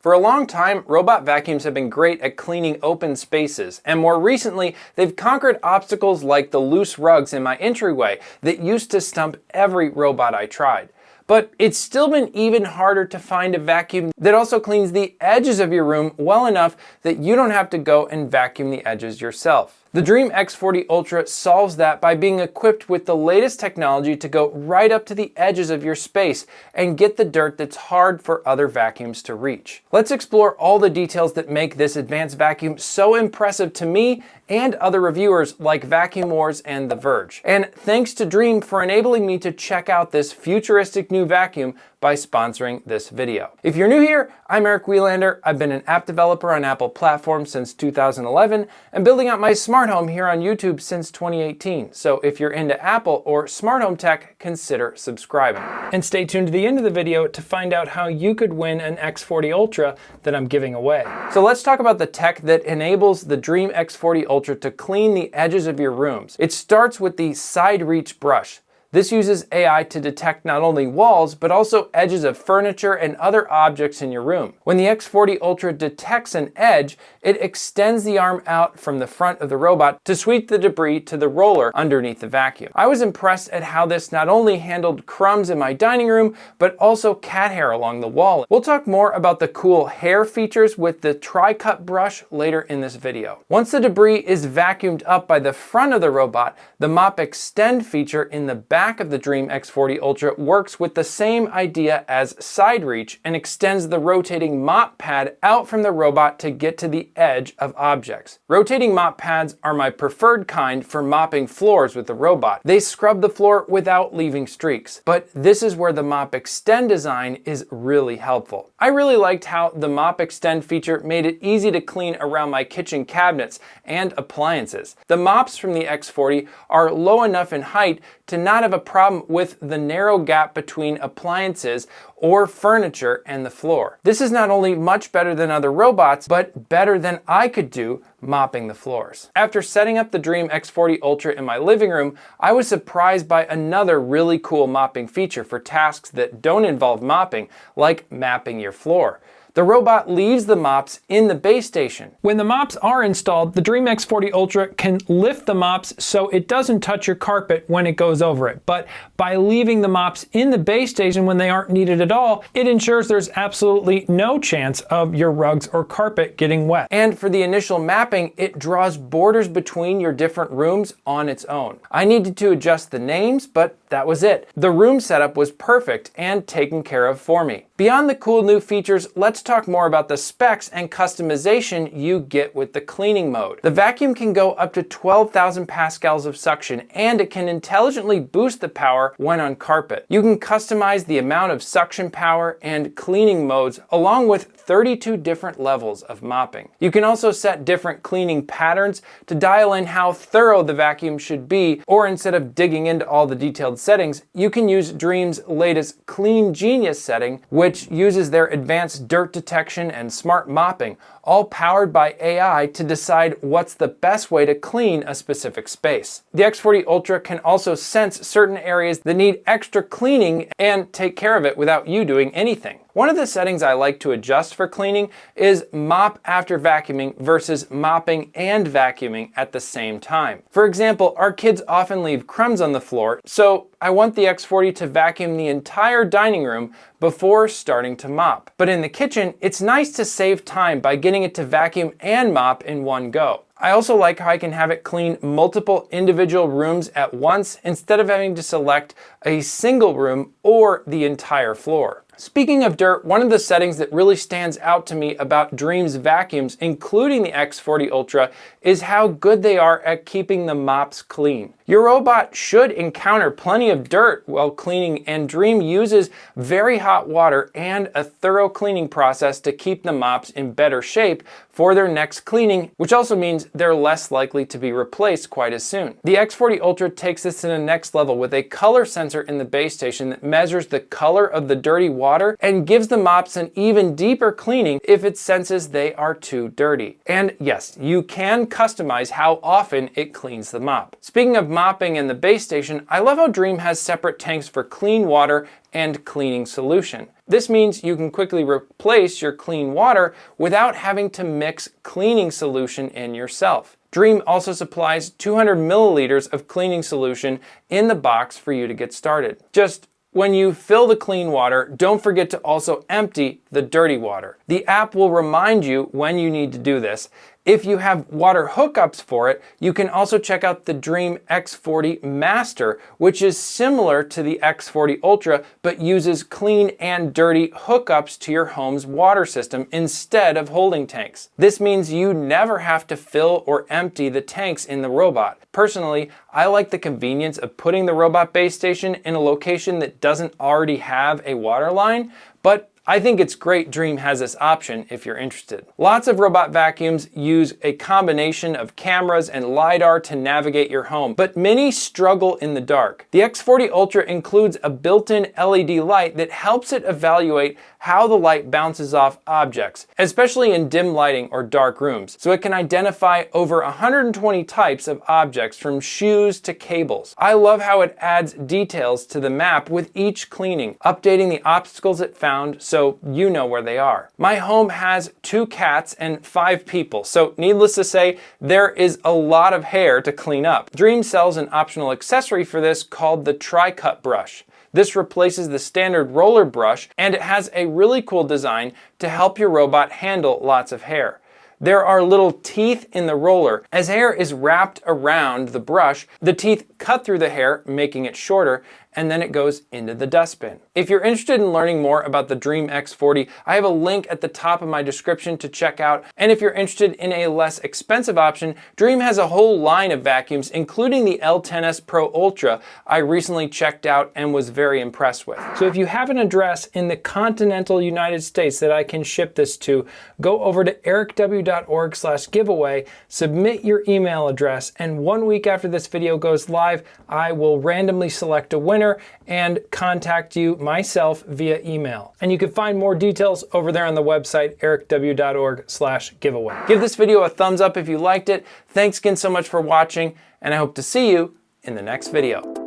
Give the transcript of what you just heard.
For a long time, robot vacuums have been great at cleaning open spaces, and more recently, they've conquered obstacles like the loose rugs in my entryway that used to stump every robot I tried. But it's still been even harder to find a vacuum that also cleans the edges of your room well enough that you don't have to go and vacuum the edges yourself. The Dreame X40 Ultra solves that by being equipped with the latest technology to go right up to the edges of your space and get the dirt that's hard for other vacuums to reach. Let's explore all the details that make this advanced vacuum so impressive to me and other reviewers like Vacuum Wars and The Verge. And thanks to Dreame for enabling me to check out this futuristic new vacuum by sponsoring this video. If you're new here, I'm Eric Welander. I've been an app developer on Apple platforms since 2011 and building out my smart home here on YouTube since 2018. So if you're into Apple or smart home tech, consider subscribing. And stay tuned to the end of the video to find out how you could win an X40 Ultra that I'm giving away. So let's talk about the tech that enables the Dreame X40 Ultra to clean the edges of your rooms. It starts with the side reach brush. This uses AI to detect not only walls, but also edges of furniture and other objects in your room. When the X40 Ultra detects an edge, it extends the arm out from the front of the robot to sweep the debris to the roller underneath the vacuum. I was impressed at how this not only handled crumbs in my dining room, but also cat hair along the wall. We'll talk more about the cool hair features with the TriCut brush later in this video. Once the debris is vacuumed up by the front of the robot, the Mop Extend feature in the back of the Dreame X40 Ultra works with the same idea as side reach and extends the rotating mop pad out from the robot to get to the edge of objects. Rotating mop pads are my preferred kind for mopping floors with the robot. They scrub the floor without leaving streaks, but this is where the Mop Extend design is really helpful. I really liked how the Mop Extend feature made it easy to clean around my kitchen cabinets and appliances. The mops from the X40 are low enough in height to not have a problem with the narrow gap between appliances or furniture and the floor. This is not only much better than other robots, but better than I could do mopping the floors. After setting up the Dreame X40 Ultra in my living room, I was surprised by another really cool mopping feature for tasks that don't involve mopping, like mapping your floor. The robot leaves the mops in the base station. When the mops are installed, the Dreame X40 Ultra can lift the mops so it doesn't touch your carpet when it goes over it. But by leaving the mops in the base station when they aren't needed at all, it ensures there's absolutely no chance of your rugs or carpet getting wet. And for the initial mapping, it draws borders between your different rooms on its own. I needed to adjust the names, but that was it. The room setup was perfect and taken care of for me. Beyond the cool new features, let's talk more about the specs and customization you get with the cleaning mode. The vacuum can go up to 12,000 pascals of suction, and it can intelligently boost the power when on carpet. You can customize the amount of suction power and cleaning modes along with 32 different levels of mopping. You can also set different cleaning patterns to dial in how thorough the vacuum should be, or instead of digging into all the detailed settings, you can use Dreame's latest Clean Genius setting, which uses their advanced dirt detection and smart mopping, all powered by AI to decide what's the best way to clean a specific space. The X40 Ultra can also sense certain areas that need extra cleaning and take care of it without you doing anything. One of the settings I like to adjust for cleaning is mop after vacuuming versus mopping and vacuuming at the same time. For example, our kids often leave crumbs on the floor, so I want the X40 to vacuum the entire dining room before starting to mop. But in the kitchen, it's nice to save time by getting it to vacuum and mop in one go. I also like how I can have it clean multiple individual rooms at once instead of having to select a single room or the entire floor. Speaking of dirt, one of the settings that really stands out to me about Dreame's vacuums, including the X40 Ultra, is how good they are at keeping the mops clean. Your robot should encounter plenty of dirt while cleaning, and Dreame uses very hot water and a thorough cleaning process to keep the mops in better shape for their next cleaning, which also means they're less likely to be replaced quite as soon. The X40 Ultra takes this to the next level with a color sensor in the base station that measures the color of the dirty water and gives the mops an even deeper cleaning if it senses they are too dirty. And yes, you can customize how often it cleans the mop. Speaking of mopping and the base station, I love how Dreame has separate tanks for clean water and cleaning solution. This means you can quickly replace your clean water without having to mix cleaning solution in yourself. Dreame also supplies 200 milliliters of cleaning solution in the box for you to get started. Just when you fill the clean water, don't forget to also empty the dirty water. The app will remind you when you need to do this. If you have water hookups for it, you can also check out the Dreame X40 Master, which is similar to the X40 Ultra, but uses clean and dirty hookups to your home's water system instead of holding tanks. This means you never have to fill or empty the tanks in the robot. Personally, I like the convenience of putting the robot base station in a location that doesn't already have a water line, but I think it's great Dreame has this option if you're interested. Lots of robot vacuums use a combination of cameras and LiDAR to navigate your home, but many struggle in the dark. The X40 Ultra includes a built-in LED light that helps it evaluate how the light bounces off objects, especially in dim lighting or dark rooms, so it can identify over 120 types of objects from shoes to cables. I love how it adds details to the map with each cleaning, updating the obstacles it found so you know where they are. My home has 2 cats and 5 people, so needless to say, there is a lot of hair to clean up. Dreame sells an optional accessory for this called the TriCut brush. This replaces the standard roller brush, and it has a really cool design to help your robot handle lots of hair. There are little teeth in the roller. As hair is wrapped around the brush, the teeth cut through the hair, making it shorter, and then it goes into the dustbin. If you're interested in learning more about the Dreame X40, I have a link at the top of my description to check out. And if you're interested in a less expensive option, Dreame has a whole line of vacuums, including the L10S Pro Ultra I recently checked out and was very impressed with. So if you have an address in the continental United States that I can ship this to, go over to ericw.org/giveaway, submit your email address, and 1 week after this video goes live, I will randomly select a winner and contact you myself via email. And you can find more details over there on the website, ericw.org/giveaway. Give this video a thumbs up if you liked it. Thanks again so much for watching, and I hope to see you in the next video.